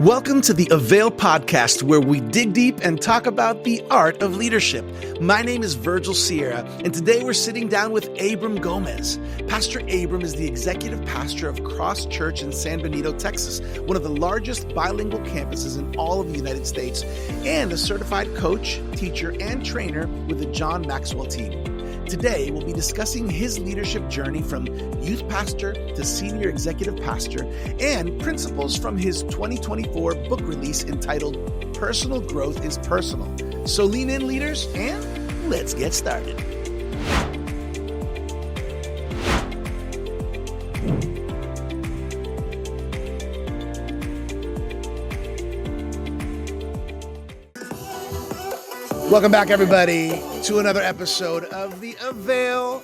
Welcome to the AVAIL podcast, where we dig deep and talk about the art of leadership. My name is Virgil Sierra, and today we're sitting down with Abram Gomez. Pastor Abram is the executive pastor of Cross Church in San Benito, Texas, one of the largest bilingual campuses in all of the United States, and a certified coach, teacher, and trainer with the John Maxwell team. Today, we'll be discussing his leadership journey from youth pastor to senior executive pastor and principles from his 2024 book release entitled Personal Growth is Personal. So lean in, leaders, and let's get started. Welcome back, everybody, to another episode of the AVAIL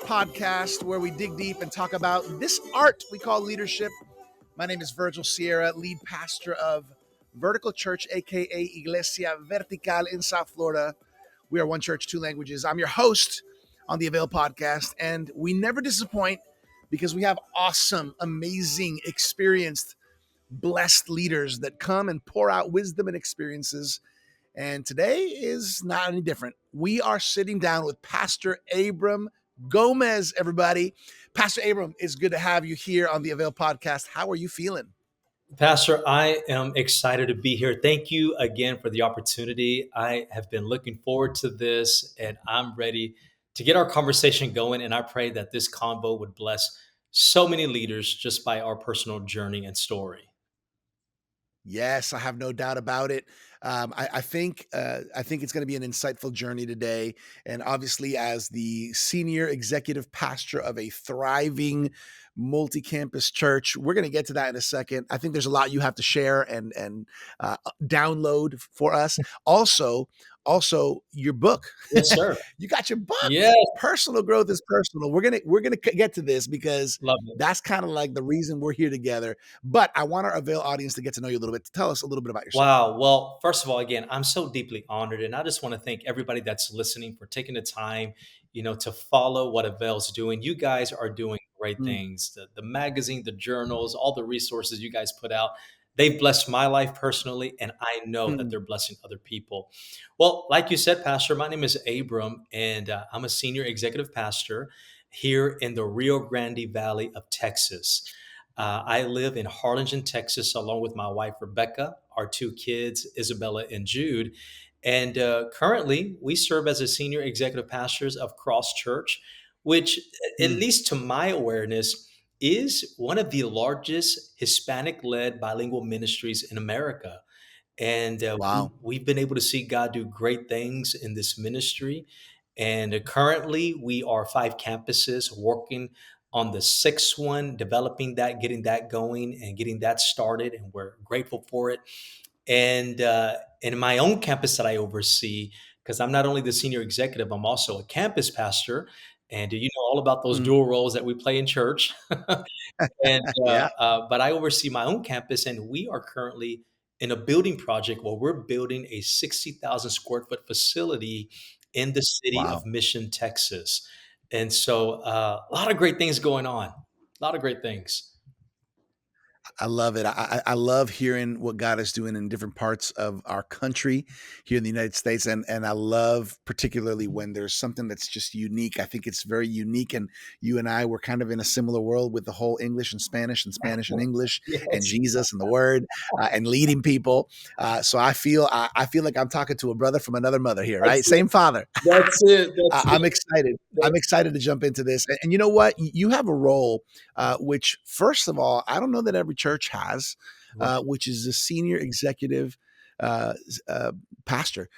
podcast, where we dig deep and talk about this art we call leadership. My name is Virgil Sierra, lead pastor of Vertical Church, aka Iglesia Vertical in South Florida. We are one church, two languages. I'm your host on the AVAIL podcast, and we never disappoint because we have awesome, amazing, experienced, blessed leaders that come and pour out wisdom and experiences. And today is not any different. We are sitting down with Pastor Abram Gomez, everybody. Pastor Abram, it's good to have you here on the AVAIL podcast. How are you feeling? Pastor, I am excited to be here. Thank you again for the opportunity. I have been looking forward to this, and I'm ready to get our conversation going. And I pray that this convo would bless so many leaders just by our personal journey and story. Yes, I have no doubt about it. I think it's going to be an insightful journey today. And obviously, as the senior executive pastor of a thriving multi-campus church, we're going to get to that in a second. I think there's a lot you have to share and download for us. Also, your book. Yes, sir. You got your book. Yes. Personal Growth is Personal. We're gonna get to this because Love it. that's kind of like the reason we're here together. But I want our AVAIL audience to get to know you a little bit. To tell us a little bit about yourself. Wow. Well, first of all, again, I'm so deeply honored. And I just want to thank everybody that's listening for taking the time, to follow what AVAIL's doing. You guys are doing great things. The magazine, the journals, all the resources you guys put out, they've blessed my life personally, and I know that they're blessing other people. Well, like you said, Pastor, my name is Abram, and I'm a senior executive pastor here in the Rio Grande Valley of Texas. I live in Harlingen, Texas, along with my wife, Rebecca, our two kids, Isabella and Jude. And currently, we serve as a senior executive pastors of Cross Church, which, at least to my awareness, is one of the largest Hispanic-led bilingual ministries in America. And Wow. we've been able to see God do great things in this ministry. And currently, we are 5 campuses working on the 6th one, developing that, getting that going, and getting that started. And we're grateful for it. And in my own campus that I oversee, because I'm not only the senior executive, I'm also a campus pastor. And you know all about those dual roles that we play in church. And Yeah. but I oversee my own campus, and we are currently in a building project where we're building a 60,000 square foot facility in the city Wow. of Mission, Texas. And so a lot of great things going on. A lot of great things. I love it. I love hearing what God is doing in different parts of our country here in the United States. And I love particularly when there's something that's just unique. I think it's very unique. And you and I were kind of in a similar world with the whole English and Spanish and English and Yes. Jesus and the word and leading people. So I feel like I'm talking to a brother from another mother here, right? That's Same father. That's it. I'm excited. I'm excited to jump into this. And you know what? You have a role, which, first of all, I don't know that every church has, which is a senior executive pastor.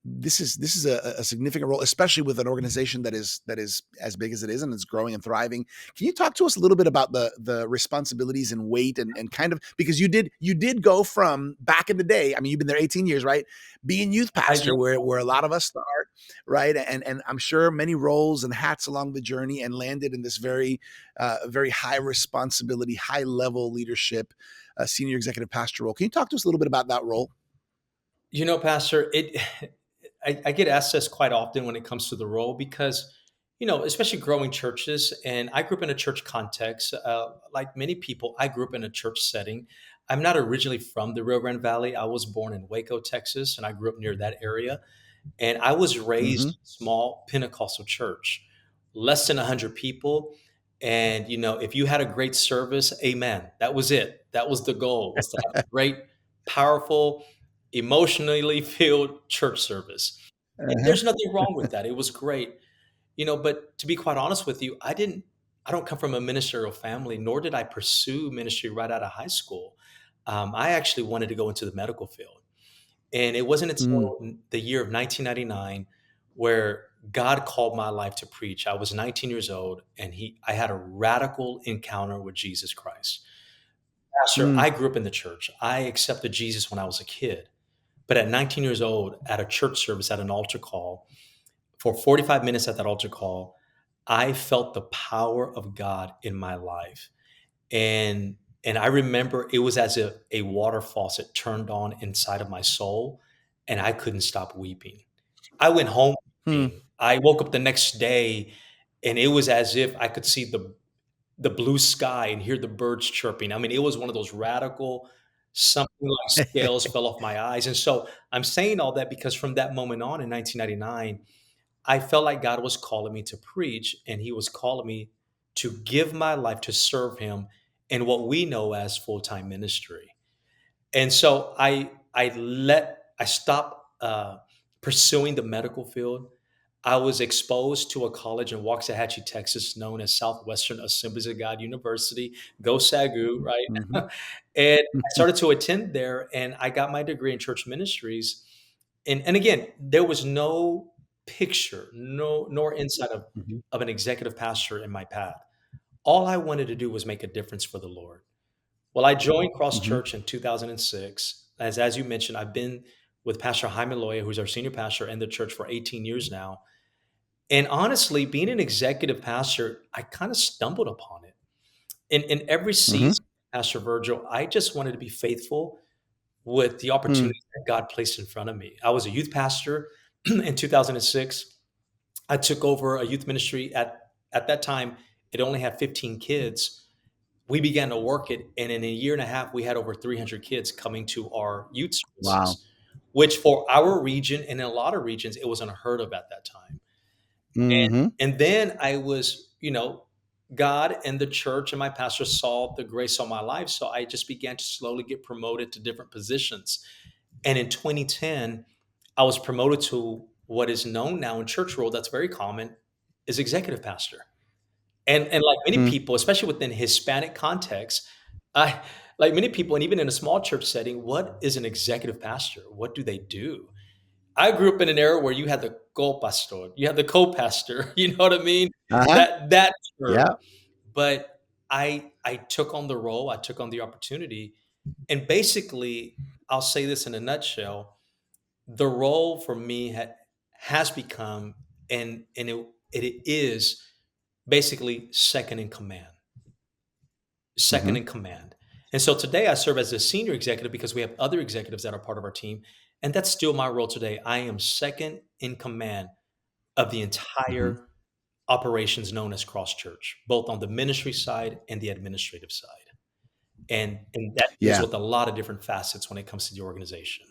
This is a significant role, especially with an organization that is as big as it is and it's growing and thriving. Can you talk to us a little bit about the responsibilities and weight and kind of, because you did go from back in the day. I mean, you've been there 18 years, right? Being youth pastor, where a lot of us start, right? And I'm sure many roles and hats along the journey, and landed in this very high responsibility, high level leadership, senior executive pastor role. Can you talk to us a little bit about that role? Pastor, I get asked this quite often when it comes to the role because, especially growing churches, and I grew up in a church context. Like many people, I grew up in a church setting. I'm not originally from the Rio Grande Valley. I was born in Waco, Texas, and I grew up near that area. And I was raised Mm-hmm. in a small Pentecostal church, less than 100 people. And, if you had a great service, amen. That was it. That was the goal, was to have a great, powerful, emotionally filled church service. And Uh-huh. there's nothing wrong with that. It was great. But to be quite honest with you, I don't come from a ministerial family, nor did I pursue ministry right out of high school. I actually wanted to go into the medical field. And it wasn't Mm. until the year of 1999 where God called my life to preach. I was 19 years old, and I had a radical encounter with Jesus Christ. Pastor, Mm. I grew up in the church. I accepted Jesus when I was a kid. But at 19 years old, at a church service, at an altar call, for 45 minutes at that altar call, I felt the power of God in my life. And I remember it was as if a water faucet turned on inside of my soul, and I couldn't stop weeping. I went home Mm. weeping. I woke up the next day, and it was as if I could see the blue sky and hear the birds chirping. I mean, it was one of those radical, something like scales fell off my eyes. And so I'm saying all that because from that moment on in 1999, I felt like God was calling me to preach, and He was calling me to give my life to serve Him in what we know as full time ministry. And so I stopped pursuing the medical field. I was exposed to a college in Waxahachie, Texas, known as Southwestern Assemblies of God University. Go Sagu, right? Mm-hmm. And I started to attend there, and I got my degree in church ministries. And again, there was no picture, no nor insight Mm-hmm. of an executive pastor in my path. All I wanted to do was make a difference for the Lord. Well, I joined Cross Mm-hmm. Church in 2006. As you mentioned, I've been with Pastor Jaime Loya, who's our senior pastor in the church for 18 years now. And honestly, being an executive pastor, I kind of stumbled upon it. In every Mm-hmm. season, Pastor Virgil, I just wanted to be faithful with the Mm. opportunities that God placed in front of me. I was a youth pastor in 2006. I took over a youth ministry at that time. It only had 15 kids. We began to work it, and in a year and a half, we had over 300 kids coming to our youth Wow. services, which for our region and in a lot of regions, it was unheard of at that time. Mm-hmm. And then I was, God and the church and my pastor saw the grace on my life. So I just began to slowly get promoted to different positions. And in 2010, I was promoted to what is known now in church world, that's very common, is executive pastor. And like many Mm. people, especially within Hispanic context, I like many people, and even in a small church setting, what is an executive pastor? What do they do? I grew up in an era where you had the co-pastor, you had the co-pastor, you know what I mean? Uh-huh. That term. Yeah. But I took on the role, I took on the opportunity, and basically, I'll say this in a nutshell: the role for me has become, and it is basically second in command, second Mm-hmm. in command. And so today I serve as a senior executive because we have other executives that are part of our team, and that's still my role today. I am second in command of the Mm-hmm. entire operations known as Cross Church, both on the ministry side and the administrative side. And that deals Yeah. with a lot of different facets when it comes to the organization.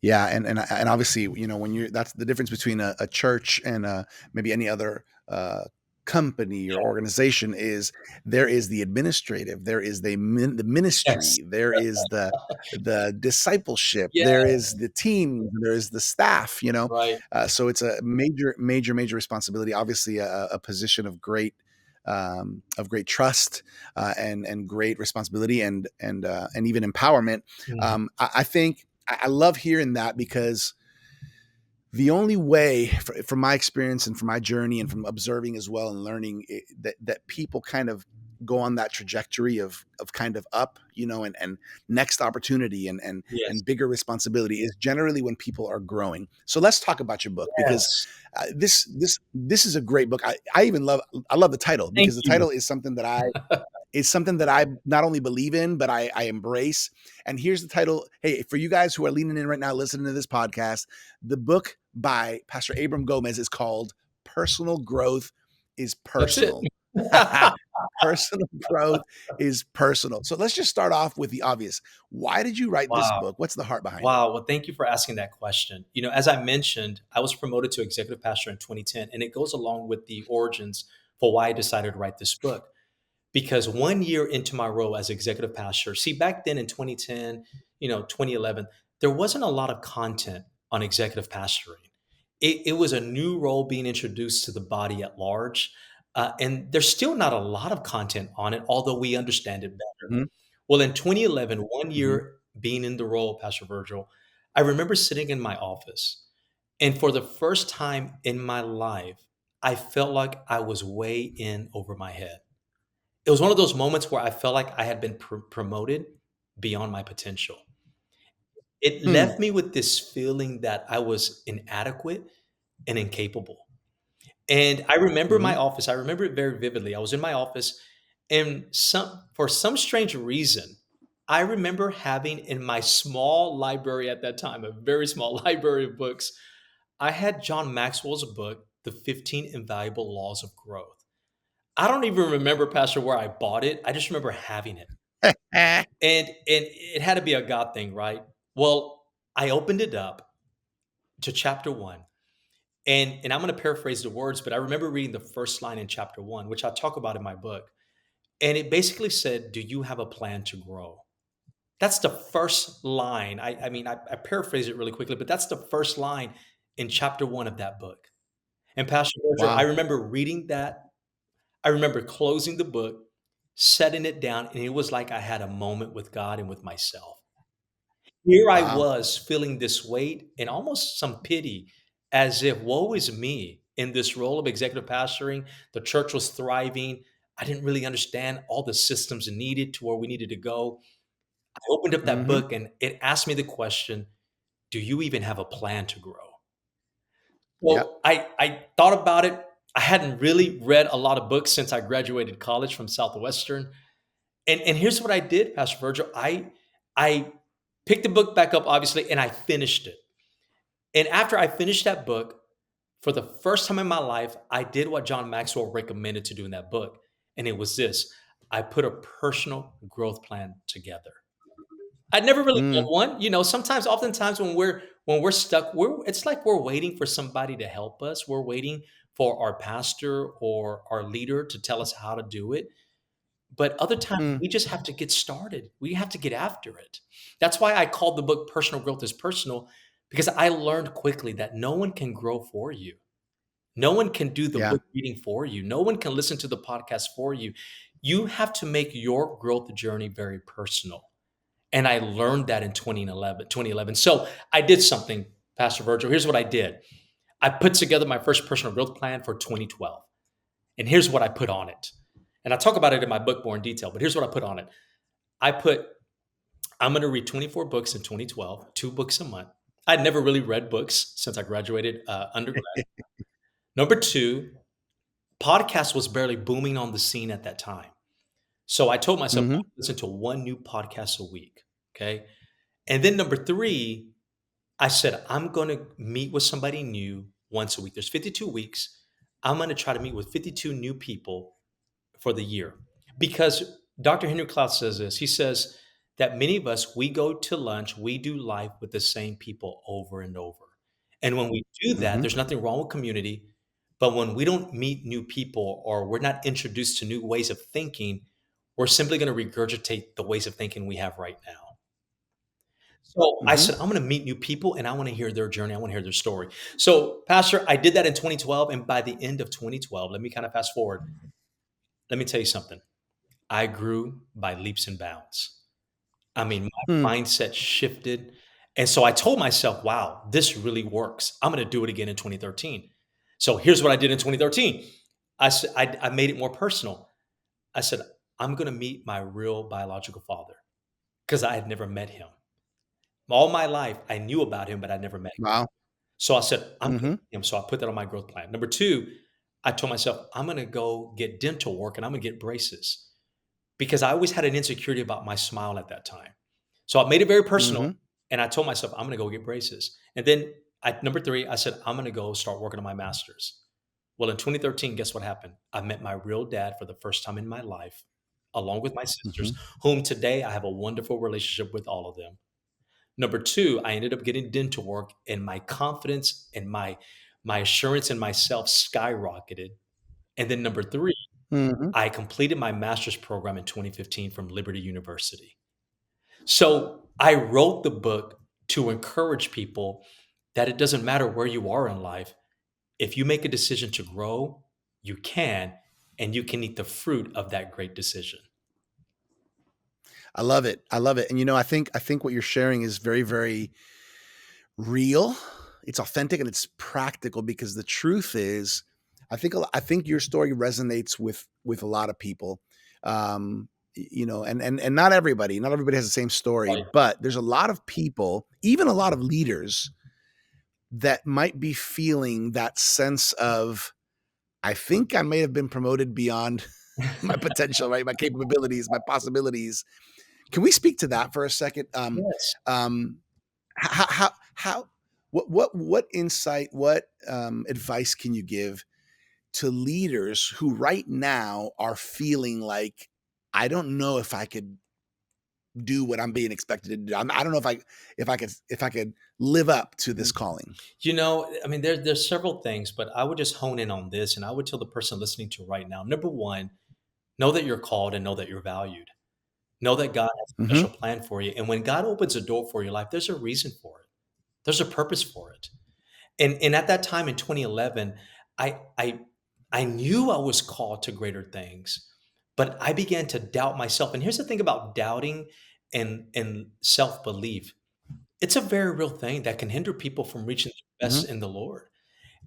Yeah, and obviously, when you're that's the difference between a church and maybe any other company or organization is there is the administrative, there is the Yes. ministry, there is the discipleship, Yeah. there is the team, there is the staff. Right. So it's a major responsibility. Obviously, a position of great trust and great responsibility and even empowerment. Mhm. I think I love hearing that because the only way, from my experience and from my journey and from observing as well and learning that people kind of go on that trajectory of kind of up, and next opportunity Yes. and bigger responsibility is generally when people are growing. So let's talk about your book because Yes. this is a great book. I love the title Thank because the you. title is something that I not only believe in, but I embrace. And here's the title. Hey, for you guys who are leaning in right now, listening to this podcast, the book by Pastor Abram Gomez is called Personal Growth is That's it. Personal. Personal growth is personal. So let's just start off with the obvious. Why did you write this Wow. book? What's the heart behind it? Wow. Well, thank you for asking that question. As I mentioned, I was promoted to executive pastor in 2010, and it goes along with the origins for why I decided to write this book. Because 1 year into my role as executive pastor, see, back then in 2010, 2011, there wasn't a lot of content on executive pastoring. It was a new role being introduced to the body at large. And there's still not a lot of content on it, although we understand it better. Mhm, Well, in 2011, one mhm, year being in the role, Pastor Virgil, I remember sitting in my office. And for the first time in my life, I felt like I was way in over my head. It was one of those moments where I felt like I had been promoted beyond my potential. It hmm, left me with this feeling that I was inadequate and incapable. And I remember my mhm. office. I remember it very vividly. I was in my office, and for some strange reason, I remember having in my small library at that time, a very small library of books, I had John Maxwell's book, The 15 Invaluable Laws of Growth. I don't even remember, Pastor, where I bought it. I just remember having it. And it had to be a God thing, right? Well, I opened it up to chapter 1. And I'm going to paraphrase the words, but I remember reading the first line in chapter 1, which I talk about in my book. And it basically said, "Do you have a plan to grow?" That's the first line. I paraphrase it really quickly, but that's the first line in chapter 1 of that book. And Pastor Virgil, I Wow. remember reading that. I remember closing the book, setting it down, and it was like I had a moment with God and with myself. Here I Wow. was feeling this weight and almost some pity, as if, woe is me in this role of executive pastoring. The church was thriving. I didn't really understand all the systems needed to where we needed to go. I opened up that Mhm. book and it asked me the question, do you even have a plan to grow? Yep. Well, I thought about it. I hadn't really read a lot of books since I graduated college from Southwestern. And here's what I did, Pastor Virgil. I picked the book back up, obviously, and I finished it. And after I finished that book, for the first time in my life, I did what John Maxwell recommended to do in that book. And it was this: I put a personal growth plan together. I'd never really done Mm, one. Sometimes, oftentimes when we're stuck, it's like we're waiting for somebody to help us. We're waiting for our pastor or our leader to tell us how to do it. But other times mm. we just have to get started. We have to get after it. That's why I called the book Personal Growth is Personal, because I learned quickly that no one can grow for you. No one can do the Yeah. book reading for you. No one can listen to the podcast for you. You have to make your growth journey very personal. And I learned that in 2011. So I did something, Pastor Virgil. Here's what I did. I put together my first personal growth plan for 2012. And here's what I put on it. And I talk about it in my book more in detail, but here's what I put on it. I put, I'm going to read 24 books in 2012, 2 books a month. I'd never really read books since I graduated undergrad. Number two, podcast was barely booming on the scene at that time. So I told myself, Mhm, listen to one new podcast a week. Okay. And then number three, I said, I'm going to meet with somebody new once a week. There's 52 weeks. I'm going to try to meet with 52 new people for the year. Because Dr. Henry Cloud says this. He says that many of us, we go to lunch, we do life with the same people over and over. And when we do that, mhm, there's nothing wrong with community. But when we don't meet new people or we're not introduced to new ways of thinking, we're simply going to regurgitate the ways of thinking we have right now. So I mhm, said, I'm going to meet new people and I want to hear their journey. I want to hear their story. So, Pastor, I did that in 2012. And by the end of 2012, let me kind of fast forward. Let me tell you something. I grew by leaps and bounds. I mean, hmm. my mindset shifted. And so I told myself, wow, this really works. I'm going to do it again in 2013. So here's what I did in 2013. I made it more personal. I said, I'm going to meet my real biological father because I had never met him. All my life, I knew about him, but I never met him. Wow. So I said, I'm going to Mhm, meet him. So I put that on my growth plan. Number two, I told myself, I'm going to go get dental work and I'm going to get braces because I always had an insecurity about my smile at that time. So I made it very personal mhm, and I told myself, I'm going to go get braces. And then number three, I said, I'm going to go start working on my master's. Well, in 2013, guess what happened? I met my real dad for the first time in my life, along with my sisters, Mhm. whom today I have a wonderful relationship with all of them. Number two, I ended up getting dental work, and my confidence and my assurance in myself skyrocketed. And then number three, Mhm. I completed my master's program in 2015 from Liberty University. So I wrote the book to encourage people that it doesn't matter where you are in life. If you make a decision to grow, you can, and you can eat the fruit of that great decision. I love it. I love it. And I think what you're sharing is very, very real. It's authentic and it's practical because the truth is, I think your story resonates with a lot of people. And not everybody has the same story, Right. but there's a lot of people, even a lot of leaders, that might be feeling that sense of, I think I may have been promoted beyond my potential, right? My capabilities, my possibilities. Can we speak to that for a second? Yes. Um, how what insight, what advice can you give to leaders who right now are feeling like, I don't know if I could do what I'm being expected to do. I don't know if I could live up to this calling. I mean, there's several things, but I would just hone in on this, and I would tell the person listening to right now. Number one, know that you're called and know that you're valued. Know that God has a Hmm. special plan for you, and when God opens a door for your life, there's a reason for it. There's a purpose for it. And at that time in 2011, I I I knew I was called to greater things, but I began to doubt myself. And here's the thing about doubting and self-belief. It's a very real thing that can hinder people from reaching their Hmm. best in the Lord.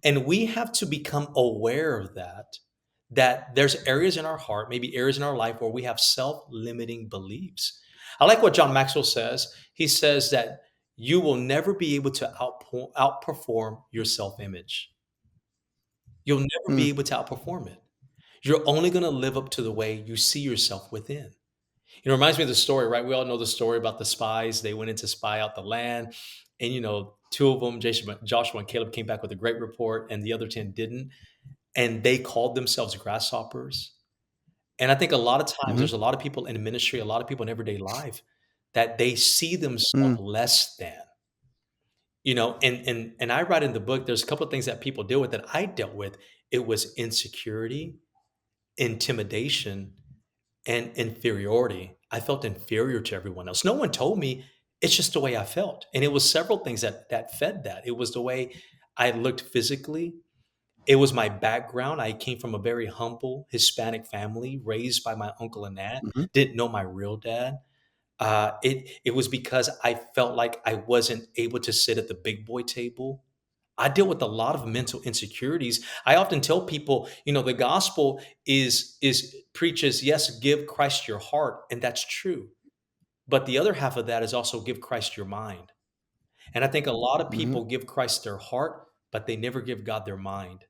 And we have to become aware of that there's areas in our heart, maybe areas in our life where we have self-limiting beliefs. I like what John Maxwell says. He says that you will never be able to outperform your self-image. You'll never be Mm. able to outperform it. You're only going to live up to the way you see yourself within. It reminds me of the story, right? We all know the story about the spies. They went in to spy out the land, and two of them, Joshua and Caleb, came back with a great report, and the other 10 didn't. And they called themselves grasshoppers. And I think a lot of times Hmm. there's a lot of people in ministry, a lot of people in everyday life that they see themselves Mm. less than. And I write in the book, there's a couple of things that people deal with that I dealt with. It was insecurity, intimidation, and inferiority. I felt inferior to everyone else. No one told me. It's just the way I felt. And it was several things that fed that. It was the way I looked physically. It was my background. I came from a very humble Hispanic family, raised by my uncle and aunt. Mhm. Didn't know my real dad. It was because I felt like I wasn't able to sit at the big boy table. I deal with a lot of mental insecurities. I often tell people, the gospel is preaches, yes, give Christ your heart, and that's true. But the other half of that is also give Christ your mind. And I think a lot of Mhm. people give Christ their heart, but they never give God their mind.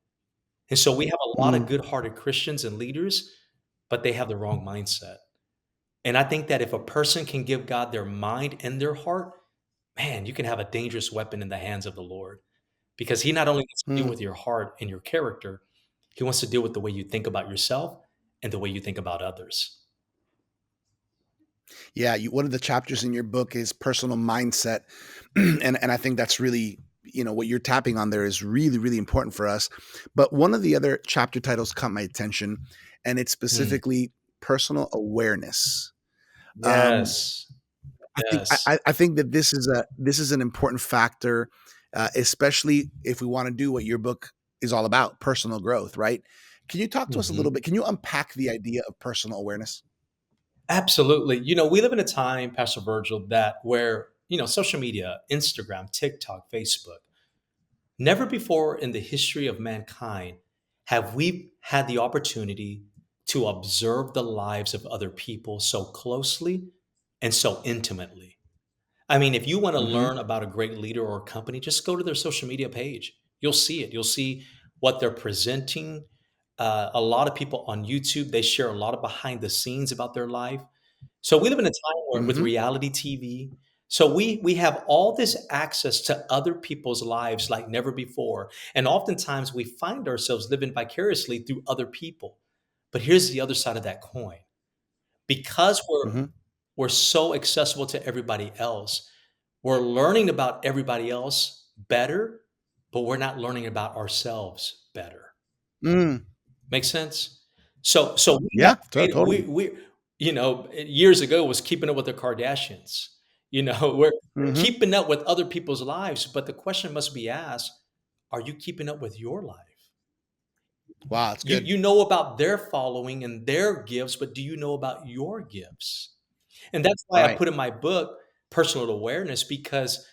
And so we have a lot of Mm. good-hearted Christians and leaders, but they have the wrong mindset. And I think that if a person can give God their mind and their heart, man, you can have a dangerous weapon in the hands of the Lord. Because he not only wants to deal Mm. with your heart and your character, he wants to deal with the way you think about yourself and the way you think about others. Yeah, one of the chapters in your book is personal mindset, and I think that's really, what you're tapping on there is really, really important for us. But one of the other chapter titles caught my attention, and it's Mm. specifically personal awareness. Um, Yes. I think Yes. I think that this is an important factor, especially if we want to do what your book is all about, personal growth. Right? Can you talk to us a little Mhm. bit? Can you unpack the idea of personal awareness? Absolutely. We live in a time, Pastor Virgil, that where, social media, Instagram, TikTok, Facebook, never before in the history of mankind have we had the opportunity to observe the lives of other people so closely and so intimately. I mean, if you want to Hmm. learn about a great leader or company, just go to their social media page. You'll see it. You'll see what they're presenting. A lot of people on YouTube, they share a lot of behind the scenes about their life. So we live in a time where with Hmm. reality TV, So we have all this access to other people's lives like never before. And oftentimes we find ourselves living vicariously through other people. But here's the other side of that coin. Because Hmm. we're so accessible to everybody else, we're learning about everybody else better, but we're not learning about ourselves better. Mm. Make sense? So we have Yeah, we totally. years ago was keeping up with the Kardashians. We're Hmm. keeping up with other people's lives, but the question must be asked, are you keeping up with your life? Wow, that's You good. you know about their following and their gifts, but do you know about your gifts? And that's why I Right. put in my book personal awareness, because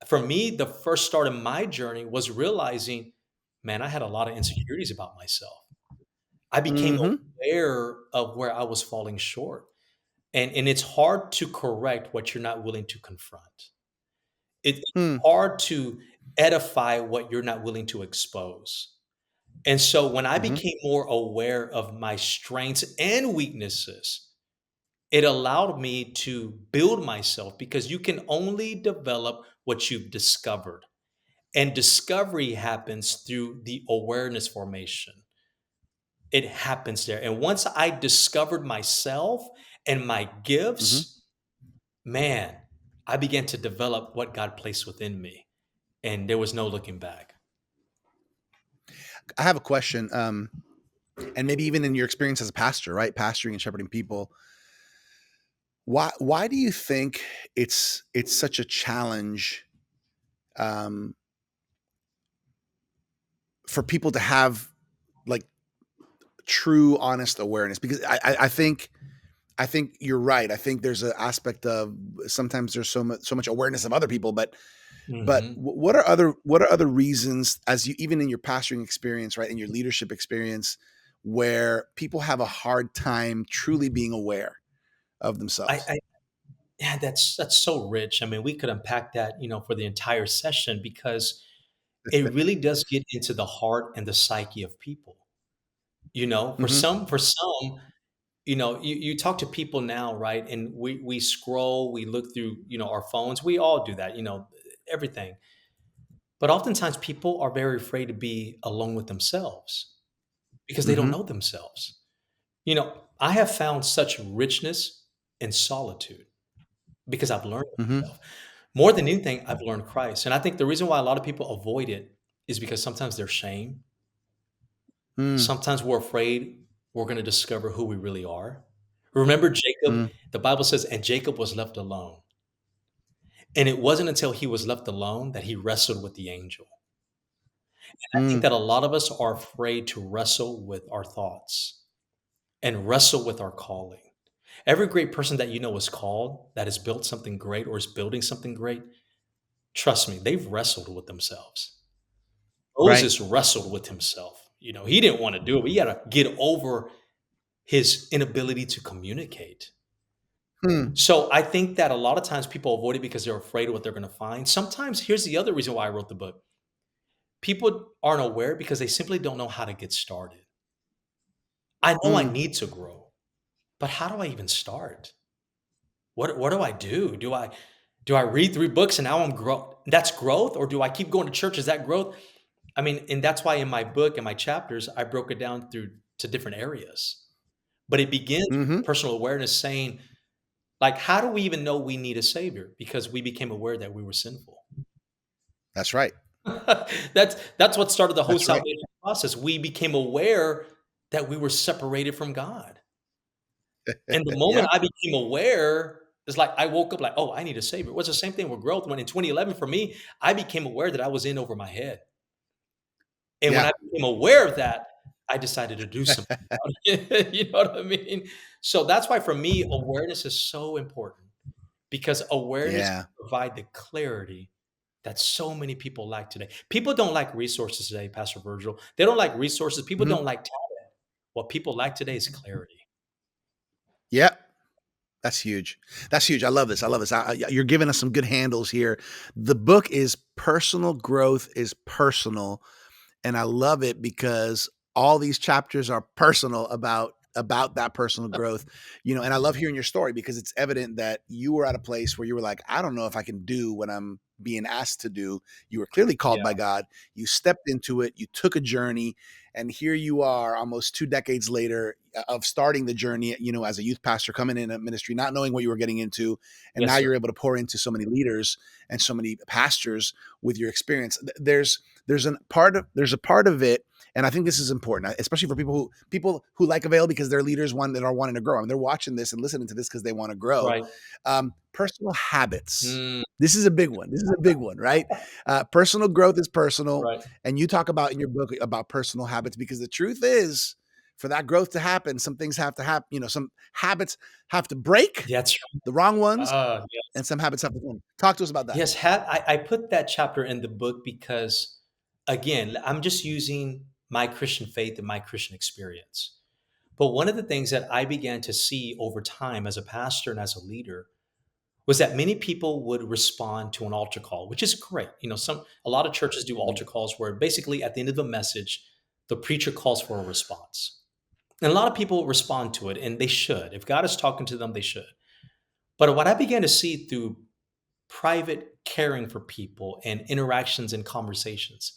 for me, the first start of my journey was realizing, man, I had a lot of insecurities about myself. I became Hmm. aware of where I was falling short. And it's hard to correct what you're not willing to confront. It's Hmm. hard to edify what you're not willing to expose. And so when I Hmm. became more aware of my strengths and weaknesses, it allowed me to build myself, because you can only develop what you've discovered. And discovery happens through the awareness formation. It happens there. And once I discovered myself and my Hmm. gifts, man, I began to develop what God placed within me. And there was no looking back. I have a question. And maybe even in your experience as a pastor, right? Pastoring and shepherding people, why do you think it's such a challenge um, for people to have like true, honest awareness? Because I think you're right. I think there's an aspect of sometimes there's so much awareness of other people, but Mhm. what are other reasons, as you even in your pastoring experience, right, in your leadership experience, where people have a hard time truly being aware of I, themselves? I yeah, that's so rich. I mean, we could unpack that, for the entire session, because it really does get into the heart and the psyche of people. For Hmm. some, you talk to people now, right? And we scroll, we look through, our phones. We all do that, everything. But oftentimes people are very afraid to be alone with themselves because they don't Hmm. know themselves. I have found such richness in solitude because I've learned Hmm. myself. More than anything, I've learned Christ. And I think the reason why a lot of people avoid it is because sometimes they're shame. Mm. Sometimes we're afraid we're going to discover who we really are. Remember Jacob? Mm. The Bible says, and Jacob was left alone. And it wasn't until he was left alone that he wrestled with the angel. I think Mm. that a lot of us are afraid to wrestle with our thoughts and wrestle with our calling. Every great person that you know is called, that has built something great or is building something great, trust me, they've wrestled with themselves. Right. Moses wrestled with himself. He didn't want to do it, but he had to get over his inability to communicate. Hmm. So I think that a lot of times people avoid it because they're afraid of what they're going to find. Sometimes, here's the other reason why I wrote the book: people aren't aware because they simply don't know how to get started. I know I Mm. need to grow, but how do I even start? What do I do? Do I read 3 books and now I'm grow that's growth, or do I keep going to church? Is that growth? I mean, and that's why in my book and my chapters, I broke it down through to different areas. But it begins with Hmm. personal awareness, saying, like, how do we even know we need a savior? Because we became aware that we were sinful. That's right. That's what started the whole That's right. salvation process. We became aware that we were separated from God. And the moment Yeah. I became aware, it's like I woke up like, "Oh, I need a savior." It was the same thing with growth. When in 2011 for me, I became aware that I was in over my head. And when Yeah. I became aware of that, I decided to do something about it. You know what I mean? So that's why for me, awareness is so important, because awareness Yeah. can provide the clarity that so many people lack today. People don't like resources today, Pastor Virgil. They don't like resources. People Hmm. don't like talent. What people lack today is clarity. Yeah. That's huge. That's huge. I love this. I love this. You're giving us some good handles here. The book is Personal Growth is Personal. And I love it because all these chapters are personal about about that personal growth, and I love hearing your story because it's evident that you were at a place where you were like, I don't know if I can do what I'm being asked to do. You were clearly called Yeah. by God. You stepped into it. You took a journey, and here you are almost 2 decades later of starting the journey, as a youth pastor coming in a ministry, not knowing what you were getting into. And Yes, now sir. you're able to pour into so many leaders and so many pastors with your experience. There's a part of it, and I think this is important, especially for people who like Avail because they're leaders that are wanting to grow. I mean, they're watching this and listening to this because they want to grow. Right. Personal habits. Mm, This is a big one. This is a big one, right? Personal growth is personal, right. and you talk about in your book about personal habits because the truth is, for that growth to happen, some things have to happen. Some habits have to break, That's the wrong ones, yes. and some habits have to form. Talk to us about that. Yes, I put that chapter in the book because, again, I'm just using my Christian faith and my Christian experience. But one of the things that I began to see over time as a pastor and as a leader was that many people would respond to an altar call, which is great. A lot of churches do Mhm. altar calls where basically at the end of the message, the preacher calls for a response. And a lot of people respond to it, and they should. If God is talking to them, they should. But what I began to see through private caring for people and interactions and conversations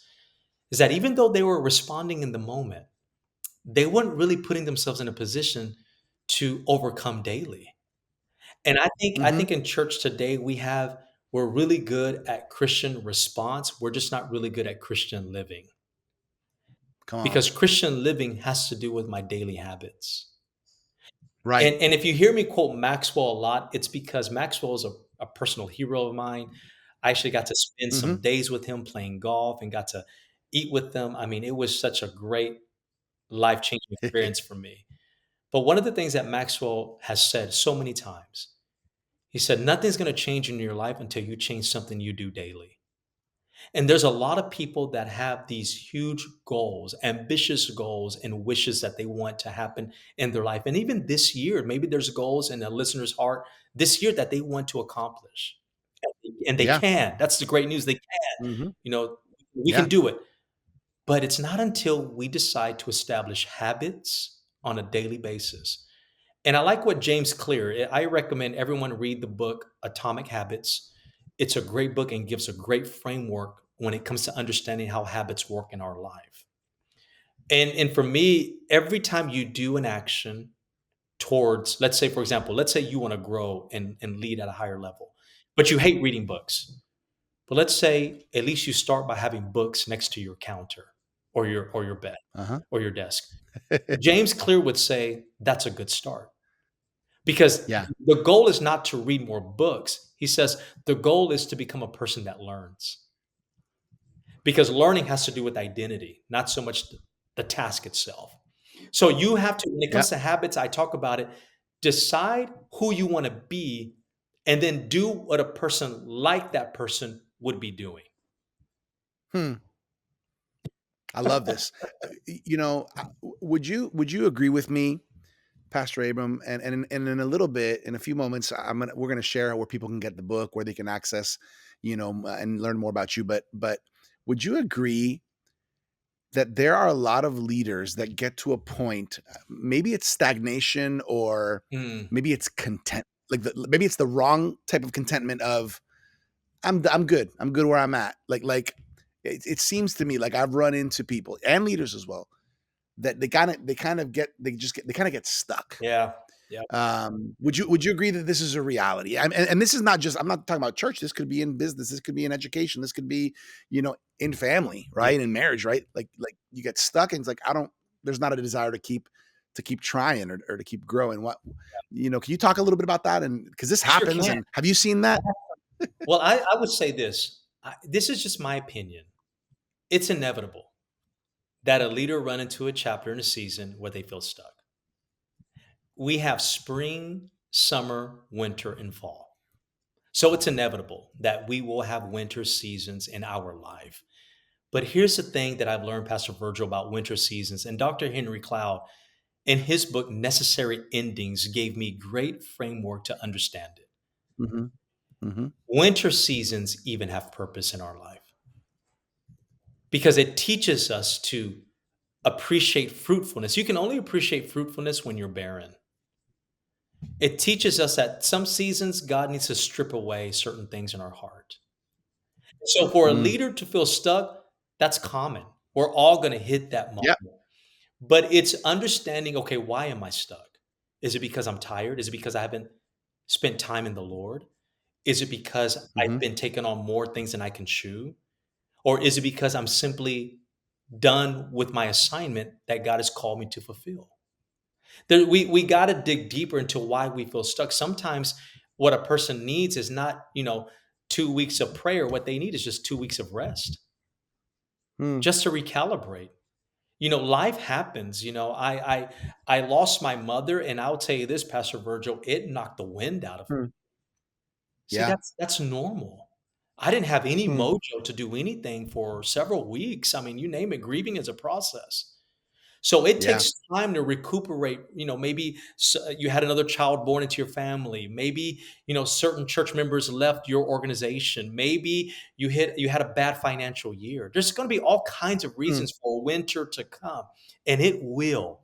is that even though they were responding in the moment, they weren't really putting themselves in a position to overcome daily. And I think Mhm. in church today we're really good at Christian response. We're just not really good at Christian living. Come on. Because Christian living has to do with my daily habits. Right. And if you hear me quote Maxwell a lot, it's because Maxwell is a personal hero of mine. I actually got to spend some Mhm. days with him playing golf and got to eat with them. I mean, it was such a great life-changing experience for me. But one of the things that Maxwell has said so many times, he said, nothing's going to change in your life until you change something you do daily. And there's a lot of people that have these huge goals, ambitious goals, and wishes that they want to happen in their life. And even this year, maybe there's goals in a listener's heart this year that they want to accomplish. And they Yeah. can. That's the great news. They can. Mhm. You know, we Yeah. can do it. But it's not until we decide to establish habits on a daily basis. And I like what James Clear, I recommend everyone read the book Atomic Habits. It's a great book and gives a great framework when it comes to understanding how habits work in our life. And for me, every time you do an action towards, let's say, for example, let's say you want to grow and lead at a higher level, but you hate reading books. But let's say at least you start by having books next to your counter or your bed Uh-huh. or your desk. James Clear would say that's a good start. Because Yeah. the goal is not to read more books. He says the goal is to become a person that learns. Because learning has to do with identity, not so much the task itself. So you have to, when it Yeah. comes to habits, I talk about it, decide who you want to be and then do what a person like that person would be doing. Hmm. I love this. Would you agree with me, Pastor Abram? And in a little bit, in a few moments, we're gonna share where people can get the book, where they can access, and learn more about you. But would you agree that there are a lot of leaders that get to a point, maybe it's stagnation or Mm, maybe it's content, maybe it's the wrong type of contentment of I'm good. I'm good where I'm at. It seems to me like I've run into people and leaders as well that they kind of get stuck. yeah. Yeah. Would you agree that this is a reality? And this is not just, I'm not talking about church. This could be in business. This could be in education. This could be, in family, Yeah. right? In marriage, right? Like you get stuck and it's like, there's not a desire to keep trying or to keep growing. Can you talk a little bit about that? And because this I sure happens, can. and have you seen that? Well, I would say this. This is just my opinion. It's inevitable that a leader run into a chapter in a season where they feel stuck. We have spring, summer, winter, and fall. So it's inevitable that we will have winter seasons in our life. But here's the thing that I've learned, Pastor Virgil, about winter seasons. And Dr. Henry Cloud, in his book, Necessary Endings, gave me great framework to understand it. Hmm. Hmm. Winter seasons even have purpose in our life because it teaches us to appreciate fruitfulness. You can only appreciate fruitfulness when you're barren. It teaches us that some seasons God needs to strip away certain things in our heart. So for a Mm. leader to feel stuck, that's common. We're all going to hit that moment. Yep. But it's understanding, okay, why am I stuck? Is it because I'm tired? Is it because I haven't spent time in the Lord? Is it because I've Hmm. been taking on more things than I can chew? Or is it because I'm simply done with my assignment that God has called me to fulfill? We got to dig deeper into why we feel stuck. Sometimes what a person needs is not, 2 weeks of prayer. What they need is just 2 weeks of rest, Mm. just to recalibrate. Life happens. I lost my mother, and I'll tell you this, Pastor Virgil, it knocked the wind out of me. Mm. See, Yeah. that's normal. I didn't have any Mm. mojo to do anything for several weeks. I mean, you name it, grieving is a process. So it Yeah. takes time to recuperate. Maybe you had another child born into your family. Maybe certain church members left your organization. Maybe you had a bad financial year. There's going to be all kinds of Mm. reasons for winter to come, and it will.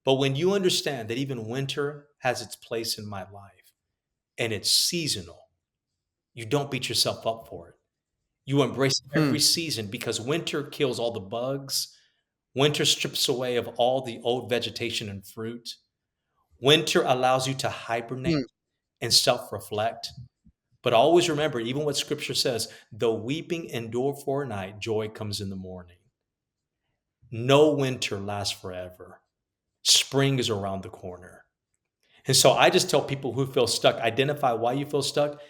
But when you understand that even winter has its place in my life and it's seasonal, you don't beat yourself up for it. You embrace every Mm. season because winter kills all the bugs. Winter strips away of all the old vegetation and fruit. Winter allows you to hibernate Mm. and self-reflect. But always remember, even what scripture says, though weeping endure for a night, joy comes in the morning. No winter lasts forever. Spring is around the corner. And so I just tell people who feel stuck, identify why you feel stuck,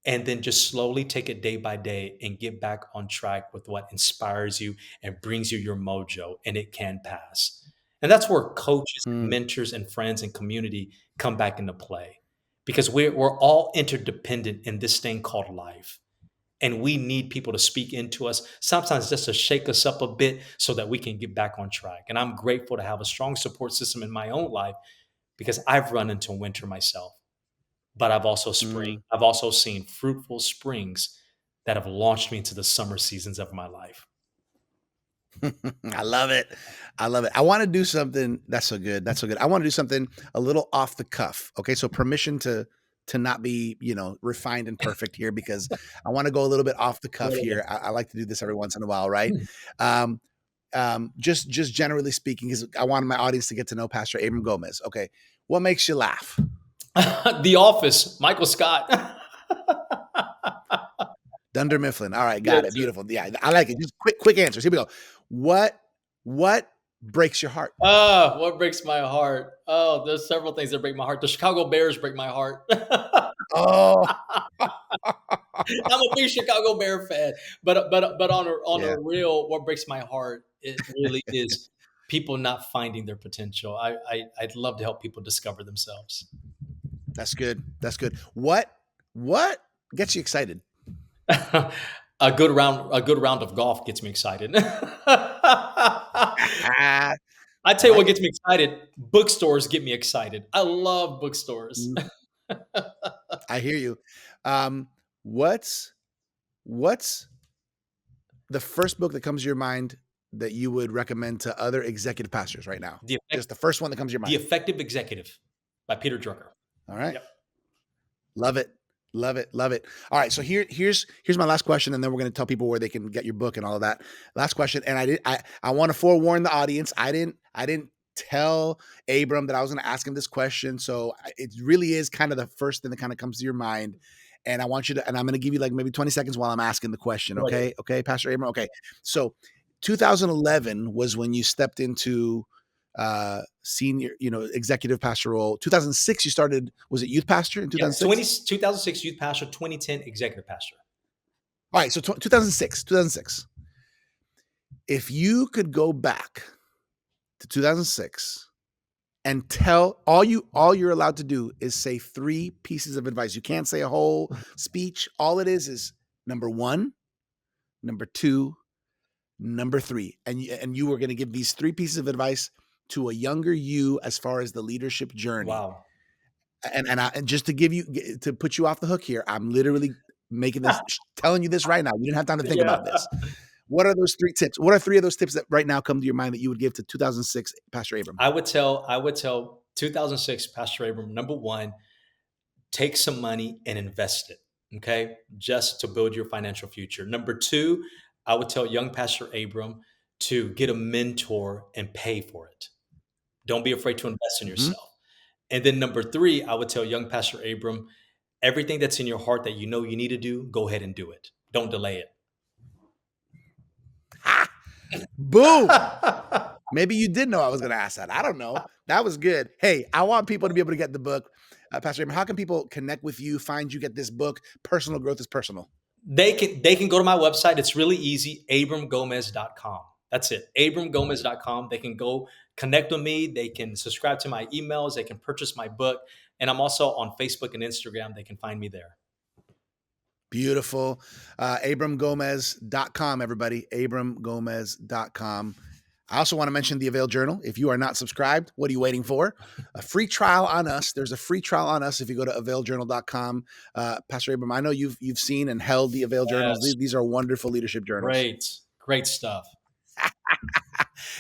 and then just slowly take it day by day and get back on track with what inspires you and brings you your mojo, and it can pass. And that's where coaches, Mm. mentors, and friends and community come back into play because we're all interdependent in this thing called life. And we need people to speak into us, sometimes just to shake us up a bit so that we can get back on track. And I'm grateful to have a strong support system in my own life because I've run into winter myself, but Mm. I've also seen fruitful springs that have launched me into the summer seasons of my life. I love it. I love it. I want to do something that's so good. That's so good. I want to do something a little off the cuff. Okay. So permission to not be, refined and perfect here because I want to go a little bit off the cuff here. I like to do this every once in a while, right? Um, just generally speaking, because I wanted my audience to get to know Pastor Abram Gomez. Okay. What makes you laugh? The Office, Michael Scott. Dunder Mifflin. All right, got Yes, it. sir. Beautiful. Yeah, I like it. Just quick answers. Here we go. What breaks your heart? What breaks my heart? Oh, there's several things that break my heart. The Chicago Bears break my heart. Oh, I'm a big Chicago Bear fan, but on a yeah, real, what breaks my heart, it really is people not finding their potential. I'd love to help people discover themselves. that's good. That's good. What gets you excited? A good round of golf gets me excited. I I tell you what like it. gets me excited. Bookstores get me excited. I love bookstores. Mm, I hear you. Um, what's what's the first book that comes to your mind that you would recommend to other executive pastors right now? The Just effect, the first one that comes to your the mind. Effective Executive by Peter Drucker. All right. Yep. Love it. Love it. Love it. All right. So here's my last question, and then we're going to tell people where they can get your book and all of that. Last question, and I want to forewarn the audience. I didn't tell Abram that I was going to ask him this question, so it really is kind of the first thing that kind of comes to your mind. And I want you to, and I'm going to give you like maybe 20 seconds while I'm asking the question. Right. Okay. Okay, Pastor Abram. Okay. So 2011 was when you stepped into senior, executive pastor role. 2006, you started, was it youth pastor in Yes. 20, 2006? 2006 youth pastor, 2010 executive pastor. All right, so 2006. If you could go back to 2006 and tell all you're allowed to do is say three pieces of advice. You can't say a whole speech. All it is number one, number two, number three, and you were going to give these three pieces of advice to a younger you as far as the leadership journey. Wow. And just to give you to put you off the hook here, I'm literally making this telling you this right now. You didn't have time to think Yeah. about this. What are those 3 tips? What are 3 of those tips that right now come to your mind that you would give to 2006 Pastor Abram? I would tell 2006 Pastor Abram, number one, take some money and invest it. Okay. Just to build your financial future. Number two, I would tell young Pastor Abram to get a mentor and pay for it. Don't be afraid to invest in Mhm. yourself. And then number three, I would tell young Pastor Abram, everything that's in your heart that you know you need to do, go ahead and do it. Don't delay it. Ha! Boom. Maybe you did know I was going to ask that. I don't know. That was good. Hey, I want people to be able to get the book. Pastor Abram, how can people connect with you, find you, get this book? Personal growth is personal. They can go to my website. It's really easy, abramgomez.com. That's it. abramgomez.com. They can go connect with me. They can subscribe to my emails. They can purchase my book. And I'm also on Facebook and Instagram. They can find me there. Beautiful. abramgomez.com, everybody. abramgomez.com. I also want to mention the AVAIL Journal. If you are not subscribed, what are you waiting for? A free trial on us. There's a free trial on us if you go to availjournal.com. Pastor Abram, I know you've seen and held the AVAIL Journals. Yes. These are wonderful leadership journals. Great stuff.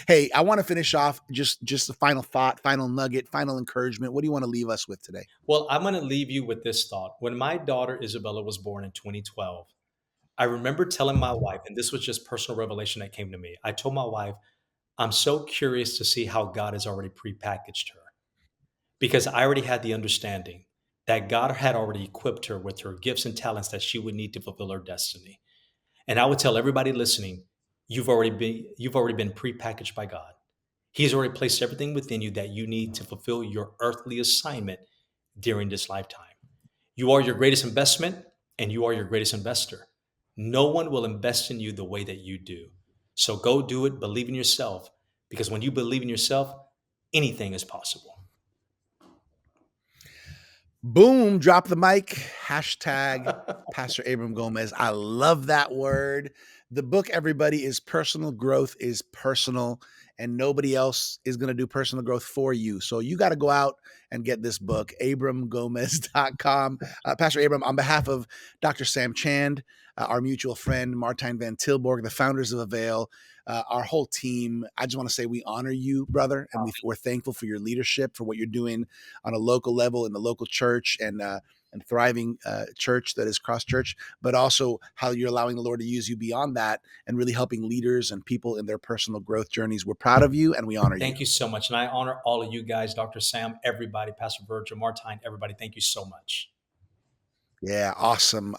Hey, I want to finish off just a final thought, final nugget, final encouragement. What do you want to leave us with today? Well, I'm going to leave you with this thought. When my daughter Isabella was born in 2012, I remember telling my wife, and this was just personal revelation that came to me. I told my wife, I'm so curious to see how God has already prepackaged her, because I already had the understanding that God had already equipped her with her gifts and talents that she would need to fulfill her destiny. And I would tell everybody listening, you've already been prepackaged by God. He's already placed everything within you that you need to fulfill your earthly assignment during this lifetime. You are your greatest investment and you are your greatest investor. No one will invest in you the way that you do. So go do it, believe in yourself, because when you believe in yourself, anything is possible. Boom, drop the mic. Hashtag Pastor Abram Gomez. I love that word. The book, everybody, is Personal Growth is Personal, and nobody else is going to do personal growth for you. So you got to go out and get this book, abramgomez.com. Pastor Abram, on behalf of Dr. Sam Chand, our mutual friend, Martijn van Tilborg, the founders of AVAIL, our whole team, I just want to say we honor you, brother, and we're thankful for your leadership, for what you're doing on a local level in the local church and thriving church that is Cross Church, but also how you're allowing the Lord to use you beyond that and really helping leaders and people in their personal growth journeys. We're proud of you and we honor you. Thank you so much. And I honor all of you guys, Dr. Sam, everybody, Pastor Virgil, Martijn, everybody. Thank you so much. Yeah, awesome.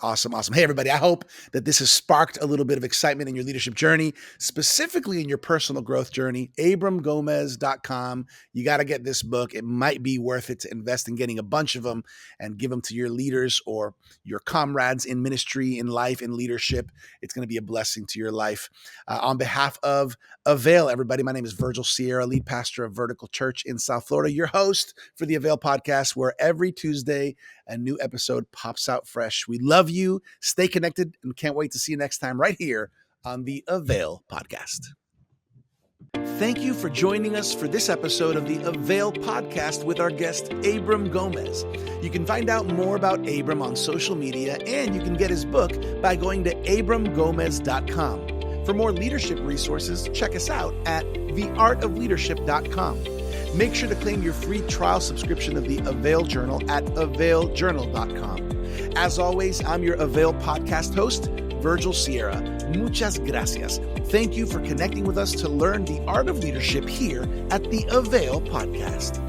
Hey, everybody, I hope that this has sparked a little bit of excitement in your leadership journey, specifically in your personal growth journey. abramgomez.com. You got to get this book. It might be worth it to invest in getting a bunch of them and give them to your leaders or your comrades in ministry, in life, in leadership. It's going to be a blessing to your life. On behalf of AVAIL, everybody, my name is Virgil Sierra, lead pastor of Vertical Church in South Florida, your host for the AVAIL podcast, where every Tuesday a new episode pops out fresh. We love you. Stay connected and can't wait to see you next time right here on the AVAIL podcast. Thank you for joining us for this episode of the AVAIL podcast with our guest, Abram Gomez. You can find out more about Abram on social media, and you can get his book by going to abramgomez.com. For more leadership resources, check us out at theartofleadership.com. Make sure to claim your free trial subscription of the AVAIL Journal at availjournal.com. As always, I'm your AVAIL podcast host, Virgil Sierra. Muchas gracias. Thank you for connecting with us to learn the art of leadership here at the AVAIL podcast.